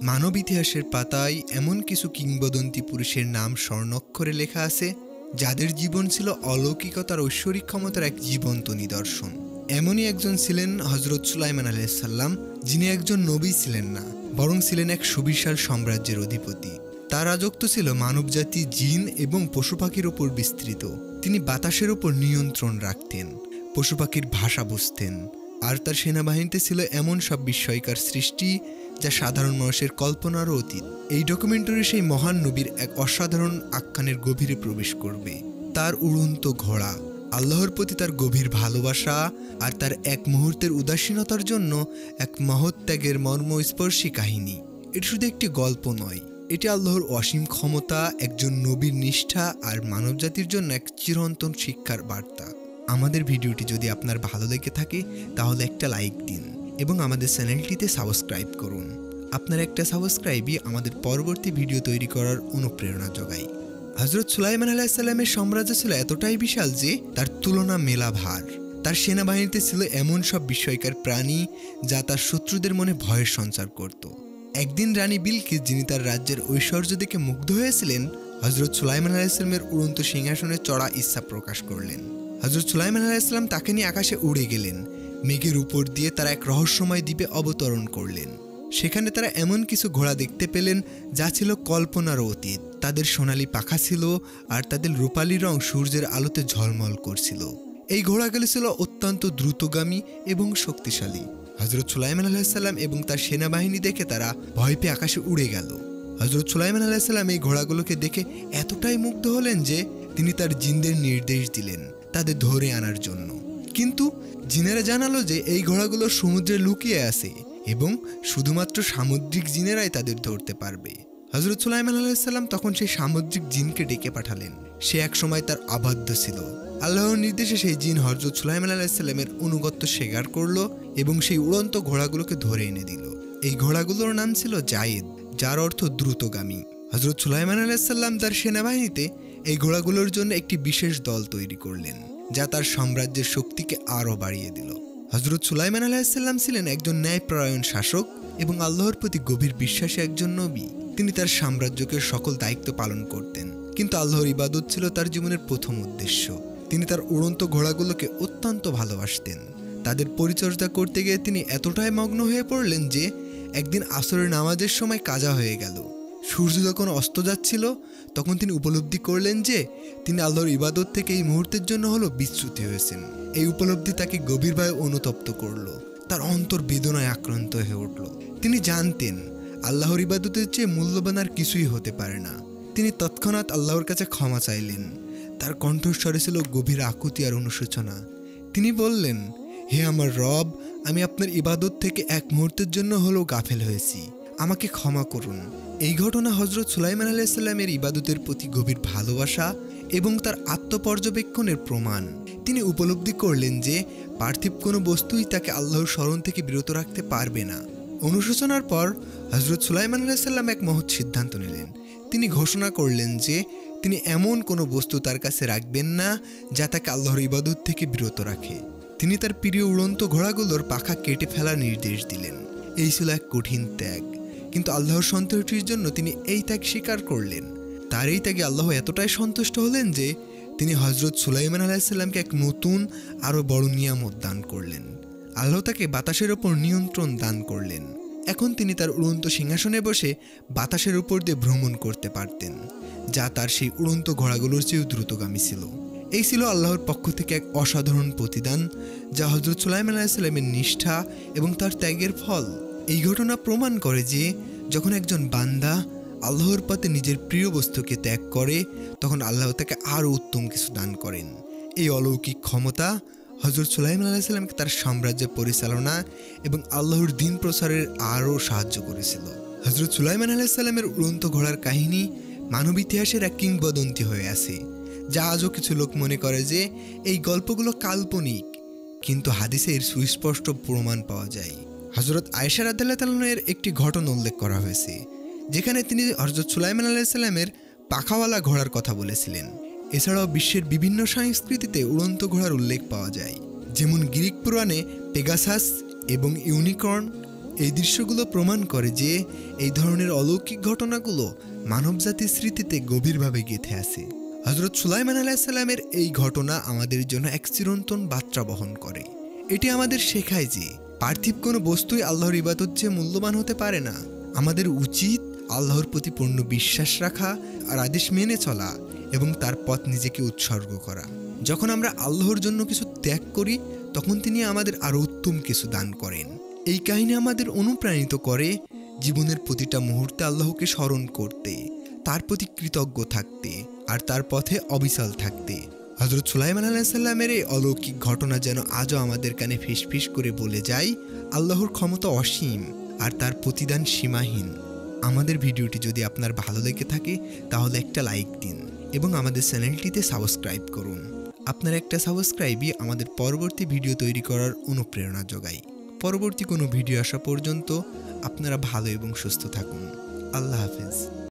মানব ইতিহাসের পাতায় এমন কিছু কিংবদন্তি পুরুষের নাম স্বর্ণাক্ষরে লেখা আছে যাদের জীবন ছিল অলৌকিকতার ঐশ্বরিক ক্ষমতার এক জীবন্ত নিদর্শন। এমনই একজন ছিলেন হযরত সুলাইমান আলাইহিস সালাম, যিনি একজন নবী ছিলেন না, বরং ছিলেন এক সুবিশাল সাম্রাজ্যের অধিপতি। তার রাজত্ব ছিল মানবজাতি, জিন এবং পশু পাখির উপর বিস্তৃত। তিনি বাতাসের উপর নিয়ন্ত্রণ রাখতেন, পশু পাখির ভাষা বুঝতেন, আর তার সেনাবাহিনীতে ছিল এমন সব বিস্ময়কর সৃষ্টি যা সাধারণ মানুষের কল্পনারও অতীত। এই ডকুমেন্টারি সেই মহান নবীর এক অসাধারণ আখ্যানের গভীরে প্রবেশ করবে। তার উড়ন্ত ঘোড়া, আল্লাহর প্রতি তার গভীর ভালোবাসা, আর তার এক মুহূর্তের উদাসীনতার জন্য এক মহৎ ত্যাগের মর্মস্পর্শী কাহিনী। এটি শুধু একটি গল্প নয়, এটি আল্লাহর অসীম ক্ষমতা, একজন নবীর নিষ্ঠা আর মানবজাতির জন্য এক চিরন্তন শিক্ষার বার্তা। আমাদের ভিডিওটি যদি আপনার ভালো লেগে থাকে তাহলে একটা লাইক দিন এবং আমাদের চ্যানেলটিতে সাবস্ক্রাইব করুন। আপনার একটা সাবস্ক্রাইবই আমাদের পরবর্তী ভিডিও তৈরি করার অনুপ্রেরণা যোগায়। হযরত সুলাইমান আলাইহিস সালামের সাম্রাজ্য ছিল এতটাই বিশাল যে তার তুলনা মেলা ভার। তার সেনাবাহিনীতে ছিল এমন সব বিস্ময়কর প্রাণী যা তার শত্রুদের মনে ভয়ের সঞ্চার করত। একদিন রানী বিলকিস, যিনি তার রাজ্যের ঐশ্বর্য দেখে মুগ্ধ হয়েছিলেন, হযরত সুলাইমান আলাইহিস সালামের উড়ন্ত সিংহাসনে চড়া ইচ্ছা প্রকাশ করলেন। হযরত সুলাইমান আলাইহিস সালাম তাকে নিয়ে আকাশে উড়ে গেলেন। মেঘের উপর দিয়ে তারা এক রহস্যময় দ্বীপে অবতরণ করলেন। সেখানে তারা এমন কিছু ঘোড়া দেখতে পেলেন যা ছিল কল্পনার অতীত। তাদের সোনালি পাখা ছিল আর তাদের রূপালী রং সূর্যের আলোতে ঝলমল করছিল। এই ঘোড়াগুলি ছিল অত্যন্ত দ্রুতগামী এবং শক্তিশালী। হযরত সুলাইমান আলাইহিস সালাম এবং তার সেনাবাহিনী দেখে তারা ভয় পেয়ে আকাশে উড়ে গেল। হযরত সুলাইমান আলাইহিস সালাম এই ঘোড়াগুলোকে দেখে এতটাই মুগ্ধ হলেন যে তিনি তার জিনদের নির্দেশ দিলেন তাদের ধরে আনার জন্য। কিন্তু জিনেরা জানালো যে এই ঘোড়াগুলো সমুদ্রে লুকিয়ে আছে এবং শুধুমাত্র সামুদ্রিক জিনেরাই তাদের ধরতে পারবে। হযরত সুলাইমান আলাইহিস সালাম তখন সেই সামুদ্রিক জিনকে ডেকে পাঠালেন। সে এক সময় তার আবাধ্য ছিল। আল্লাহর নির্দেশে সেই জিন হযরত সুলাইমান আলাইহিস সালামের অনুগত্য স্বীকার করলো এবং সেই উড়ন্ত ঘোড়াগুলোকে ধরে এনে দিল। এই ঘোড়াগুলোর নাম ছিল জায়েদ, যার অর্থ দ্রুতগামী। হযরত সুলাইমান আলাইহিস সালাম তার সেনাবাহিনীতে এই ঘোড়াগুলোর জন্য একটি বিশেষ দল তৈরি করলেন, যা তার সাম্রাজ্যের শক্তিকে আরও বাড়িয়ে দিল। হযরত সুলাইমান আলাইহিস সালাম ছিলেন একজন ন্যায়পরায়ণ শাসক এবং আল্লাহর প্রতি গভীর বিশ্বাসী একজন নবী। তিনি তার সাম্রাজ্যকে সকল দায়িত্ব পালন করতেন, কিন্তু আল্লাহর ইবাদত ছিল তার জীবনের প্রথম উদ্দেশ্য। তিনি তার উড়ন্ত ঘোড়াগুলোকে অত্যন্ত ভালোবাসতেন। তাদের পরিচর্যা করতে গিয়ে তিনি এতটাই মগ্ন হয়ে পড়লেন যে একদিন আসরের নামাজের সময় কাজা হয়ে গেল। সূর্য যখন অস্ত যাচ্ছিল তখন তিনি উপলব্ধি করলেন যে তিনি আল্লাহর ইবাদত থেকে এই মুহূর্তের জন্য হলো বিচ্যুতি হয়েছেন। এই উপলব্ধি তাকে গভীরভাবে অনুতপ্ত করলো। তার অন্তর বেদনায় আক্রান্ত হয়ে উঠল। তিনি জানতেন আল্লাহর ইবাদতের চেয়ে মূল্যবান আর কিছুই হতে পারে না। তিনি তৎক্ষণাৎ আল্লাহর কাছে ক্ষমা চাইলেন। তার কণ্ঠস্বরে ছিল গভীর আকুতি আর অনুশোচনা। তিনি বললেন, হে আমার রব, আমি আপনার ইবাদত থেকে এক মুহূর্তের জন্য হলেও গাফেল হয়েছি, আমাকে ক্ষমা করুন। এই ঘটনা হযরত সুলাইমান আলাইহিস সালামের ইবাদতের প্রতি গভীর ভালোবাসা এবং তার আত্মপর্যবেক্ষণের প্রমাণ। তিনি উপলব্ধি করলেন যে পার্থিব কোনো বস্তুই তাকে আল্লাহর স্মরণ থেকে বিরত রাখতে পারবে না। অনুশোচনার পর হযরত সুলাইমান আলাইহিস সালাম এক মহৎ সিদ্ধান্ত নিলেন। তিনি ঘোষণা করলেন যে তিনি এমন কোনো বস্তু তার কাছে রাখবেন না যা তাকে আল্লাহর ইবাদত থেকে বিরত রাখে। তিনি তার প্রিয় উড়ন্ত ঘোড়াগুলোর পাখা কেটে ফেলার নির্দেশ দিলেন। এই ছিল এক কঠিন ত্যাগ, কিন্তু আল্লাহর সন্তুষ্টির জন্য তিনি এই ত্যাগ স্বীকার করলেন। তার এই ত্যাগে আল্লাহ এতটাই সন্তুষ্ট হলেন যে তিনি হযরত সুলাইমান আলাইহিস সালামকে এক নতুন আরও বড় নিয়ামত দান করলেন। আল্লাহ তাকে বাতাসের ওপর নিয়ন্ত্রণ দান করলেন। এখন তিনি তার উড়ন্ত সিংহাসনে বসে বাতাসের উপর দিয়ে ভ্রমণ করতে পারতেন, যা তার সেই উড়ন্ত ঘোড়াগুলোর চেয়েও দ্রুতগামী ছিল। এই ছিল আল্লাহর পক্ষ থেকে এক অসাধারণ প্রতিদান, যা হযরত সুলাইমান আলাইহিস সালামের নিষ্ঠা এবং তার ত্যাগের ফল। এই ঘটনা প্রমাণ করে যে যখন একজন বান্দা আল্লাহর পথে নিজের প্রিয় বস্তুকে ত্যাগ করে তখন আল্লাহ তাকে আরও উত্তম কিছু দান করেন। এই অলৌকিক ক্ষমতা হযরত সুলাইমান আলাইহিস সালামকে তার সাম্রাজ্য পরিচালনা এবং আল্লাহর দ্বীন প্রচারের আরও সাহায্য করেছিল। হযরত সুলাইমান আলাইহিস সালামের উড়ন্ত ঘোড়ার কাহিনী মানব ইতিহাসের এক কিংবদন্তি হয়ে আছে, যা আজও কিছু লোক মনে করে যে এই গল্পগুলো কাল্পনিক, কিন্তু হাদিসে এর সুস্পষ্ট প্রমাণ পাওয়া যায়। হযরত আয়েশা রাদিয়াল্লাহু তাআলা এর একটি ঘটনা উল্লেখ করা হয়েছে, যেখানে তিনি হযরত সুলাইমান আলাইহিস সালামের পাখাওয়ালা ঘোড়ার কথা বলেছিলেন। এছাড়াও বিশ্বের বিভিন্ন সংস্কৃতিতে উড়ন্ত ঘোড়ার উল্লেখ পাওয়া যায়, যেমন গ্রিক পুরাণে পেগাসাস এবং ইউনিকর্ন, এই দৃশ্যগুলো প্রমাণ করে যে এই ধরনের অলৌকিক ঘটনাগুলো মানবজাতির স্মৃতিতে গভীরভাবে গেঁথে আছে। হযরত সুলাইমান আলাইহিসসালামের এই ঘটনা আমাদের জন্য এক চিরন্তন বার্তা বহন করে। এটি আমাদের শেখায় যে পার্থিব কোনো বস্তুই আল্লাহর ইবাদত চেয়ে মূল্যবান হতে পারে না। আমাদের উচিত আল্লাহর প্রতি পূর্ণ বিশ্বাস রাখা আর আদেশ মেনে চলা এবং তার পথ নিজেকে উৎসর্গ করা। যখন আমরা আল্লাহর জন্য কিছু ত্যাগ করি তখন তিনি আমাদের আরও উত্তম কিছু দান করেন। এই কাহিনী আমাদের অনুপ্রাণিত করে জীবনের প্রতিটা মুহূর্তে আল্লাহকে স্মরণ করতে, তার প্রতি কৃতজ্ঞ থাকতে আর তার পথে অবিচল থাকতে। হযরত সুলাইমান আলাইহিসসালামের এই অলৌকিক ঘটনা যেন আজও আমাদের কানে ফিসফিস করে বলে যায়, আল্লাহর ক্ষমতা অসীম আর তার প্রতিদান সীমাহীন। আমাদের ভিডিওটি যদি আপনার ভালো লেগে থাকে তাহলে একটা লাইক দিন এবং আমাদের চ্যানেলটিতে সাবস্ক্রাইব করুন। আপনার একটা সাবস্ক্রাইবই আমাদের পরবর্তী ভিডিও তৈরি করার অনুপ্রেরণা যোগায়। পরবর্তী কোনো ভিডিও আসা পর্যন্ত আপনারা ভালো এবং সুস্থ থাকুন। আল্লাহ হাফেজ।